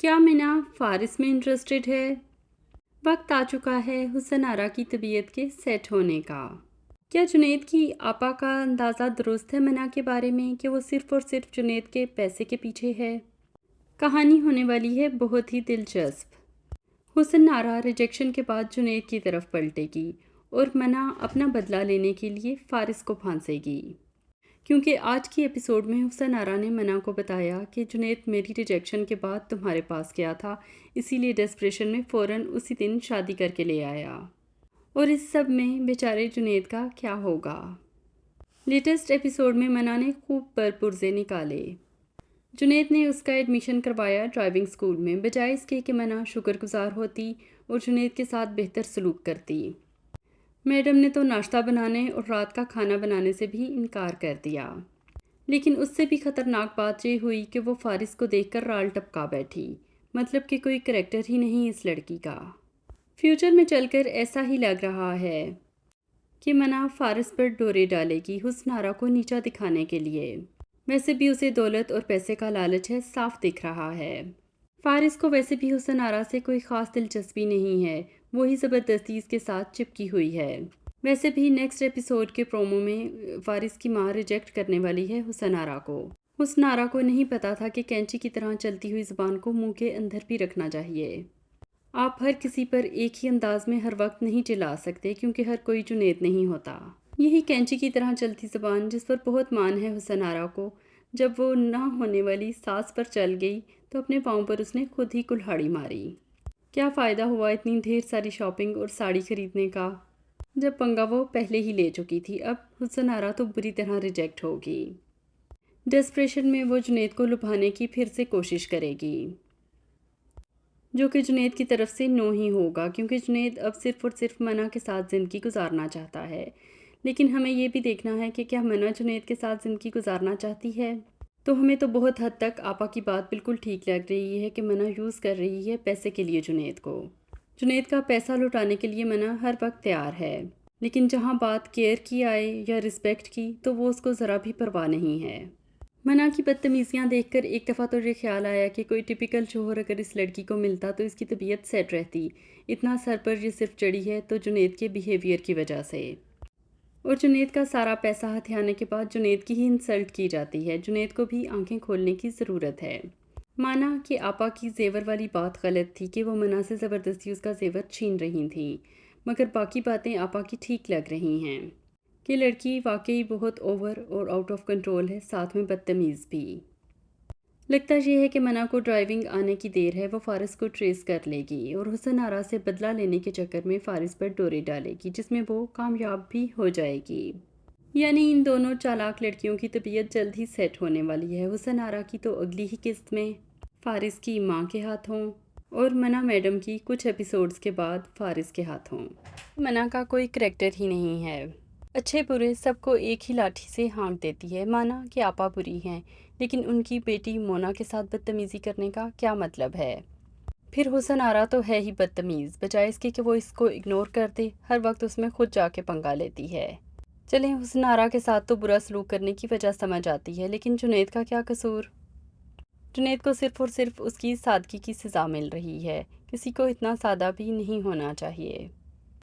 کیا منہ فارس میں انٹرسٹڈ ہے؟ وقت آ چکا ہے حسن آرا کی طبیعت کے سیٹ ہونے کا۔ کیا جنید کی آپا کا اندازہ درست ہے منہ کے بارے میں کہ وہ صرف اور صرف جنید کے پیسے کے پیچھے ہے؟ کہانی ہونے والی ہے بہت ہی دلچسپ۔ حسن آرا ریجیکشن کے بعد جنید کی طرف پلٹے گی اور منہ اپنا بدلہ لینے کے لیے فارس کو پھانسے گی، کیونکہ آج کی ایپیسوڈ میں حسن آرا نے منہ کو بتایا کہ جنید میری ریجیکشن کے بعد تمہارے پاس گیا تھا، اسی لیے ڈیسپریشن میں فوراً اسی دن شادی کر کے لے آیا۔ اور اس سب میں بیچارے جنید کا کیا ہوگا؟ لیٹسٹ ایپیسوڈ میں منہ نے خوب پرزے نکالے۔ جنید نے اس کا ایڈمیشن کروایا ڈرائیونگ اسکول میں، بجائے اس کے کہ منہ شکر گزار ہوتی اور جنید کے ساتھ بہتر سلوک کرتی۔ میڈم نے تو ناشتہ بنانے اور رات کا کھانا بنانے سے بھی انکار کر دیا، لیکن اس سے بھی خطرناک بات یہ ہوئی کہ وہ فارس کو دیکھ کر رال ٹپکا بیٹھی، مطلب کہ کوئی کریکٹر ہی نہیں اس لڑکی کا۔ فیوچر میں چل کر ایسا ہی لگ رہا ہے کہ منہ فارس پر ڈورے ڈالے گی حسن آرا کو نیچا دکھانے کے لیے۔ ویسے بھی اسے دولت اور پیسے کا لالچ ہے، صاف دکھ رہا ہے۔ فارس کو ویسے بھی حسن آرا سے کوئی خاص دلچسپی نہیں ہے، وہی زبردستی اس کے ساتھ چپکی ہوئی ہے۔ ویسے بھی نیکسٹ ایپیسوڈ کے پرومو میں فارس کی ماں ریجیکٹ کرنے والی ہے حسن آرا کو۔ حسن آرا کو نہیں پتا تھا کہ کینچی کی طرح چلتی ہوئی زبان کو منہ کے اندر بھی رکھنا چاہیے۔ آپ ہر کسی پر ایک ہی انداز میں ہر وقت نہیں چلا سکتے، کیونکہ ہر کوئی جنید نہیں ہوتا۔ یہی کینچی کی طرح چلتی زبان جس پر بہت مان ہے حسن آرا کو، جب وہ نہ ہونے والی ساس پر چل گئی تو اپنے پاؤں پر اس نے خود ہی کلہاڑی ماری۔ کیا فائدہ ہوا اتنی ڈھیر ساری شاپنگ اور ساڑی خریدنے کا، جب پنگا وہ پہلے ہی لے چکی تھی۔ اب حسن آرا تو بری طرح ریجیکٹ ہوگی۔ ڈیسپریشن میں وہ جنید کو لبھانے کی پھر سے کوشش کرے گی، جو کہ جنید کی طرف سے نو ہی ہوگا، کیونکہ جنید اب صرف اور صرف منہ کے ساتھ زندگی گزارنا چاہتا ہے۔ لیکن ہمیں یہ بھی دیکھنا ہے کہ کیا منہ جنید کے ساتھ زندگی گزارنا چاہتی ہے؟ تو ہمیں تو بہت حد تک آپا کی بات بالکل ٹھیک لگ رہی ہے کہ منہ یوز کر رہی ہے پیسے کے لیے جنید کو۔ جنید کا پیسہ لوٹانے کے لیے منہ ہر وقت تیار ہے، لیکن جہاں بات کیئر کی آئے یا رسپیکٹ کی تو وہ اس کو ذرا بھی پرواہ نہیں ہے۔ منہ کی بدتمیزیاں دیکھ کر ایک دفعہ تو یہ خیال آیا کہ کوئی ٹپیکل شوہر اگر اس لڑکی کو ملتا تو اس کی طبیعت سیٹ رہتی۔ اتنا سر پر یہ صرف چڑھی ہے تو جنید کے بیہیویئر کی وجہ سے، اور جنید کا سارا پیسہ ہتھیانے کے بعد جنید کی ہی انسلٹ کی جاتی ہے۔ جنید کو بھی آنکھیں کھولنے کی ضرورت ہے۔ مانا کہ آپا کی زیور والی بات غلط تھی کہ وہ منہ سے زبردستی اس کا زیور چھین رہی تھیں، مگر باقی باتیں آپا کی ٹھیک لگ رہی ہیں کہ لڑکی واقعی بہت اوور اور آؤٹ آف کنٹرول ہے، ساتھ میں بدتمیز بھی۔ لگتا یہ ہے کہ منہ کو ڈرائیونگ آنے کی دیر ہے، وہ فارس کو ٹریس کر لے گی اور حسن آرا سے بدلہ لینے کے چکر میں فارس پر ڈورے ڈالے گی، جس میں وہ کامیاب بھی ہو جائے گی۔ یعنی ان دونوں چالاک لڑکیوں کی طبیعت جلد ہی سیٹ ہونے والی ہے، حسن آرا کی تو اگلی ہی قسط میں فارس کی ماں کے ہاتھوں، اور منہ میڈم کی کچھ ایپیسوڈز کے بعد فارس کے ہاتھوں۔ منہ کا کوئی کریکٹر ہی نہیں ہے، اچھے برے سب کو ایک ہی لاٹھی سے ہانک دیتی ہے۔ مانا کہ آپا بری ہیں، لیکن ان کی بیٹی مونا کے ساتھ بدتمیزی کرنے کا کیا مطلب ہے؟ پھر حسن آرا تو ہے ہی بدتمیز، بجائے اس کے کہ وہ اس کو اگنور کر دے، ہر وقت اس میں خود جا کے پنگا لیتی ہے۔ چلیں حسن آرا کے ساتھ تو برا سلوک کرنے کی وجہ سمجھ آتی ہے، لیکن جنید کا کیا قصور؟ جنید کو صرف اور صرف اس کی سادگی کی سزا مل رہی ہے، کسی کو اتنا سادہ بھی نہیں ہونا چاہیے۔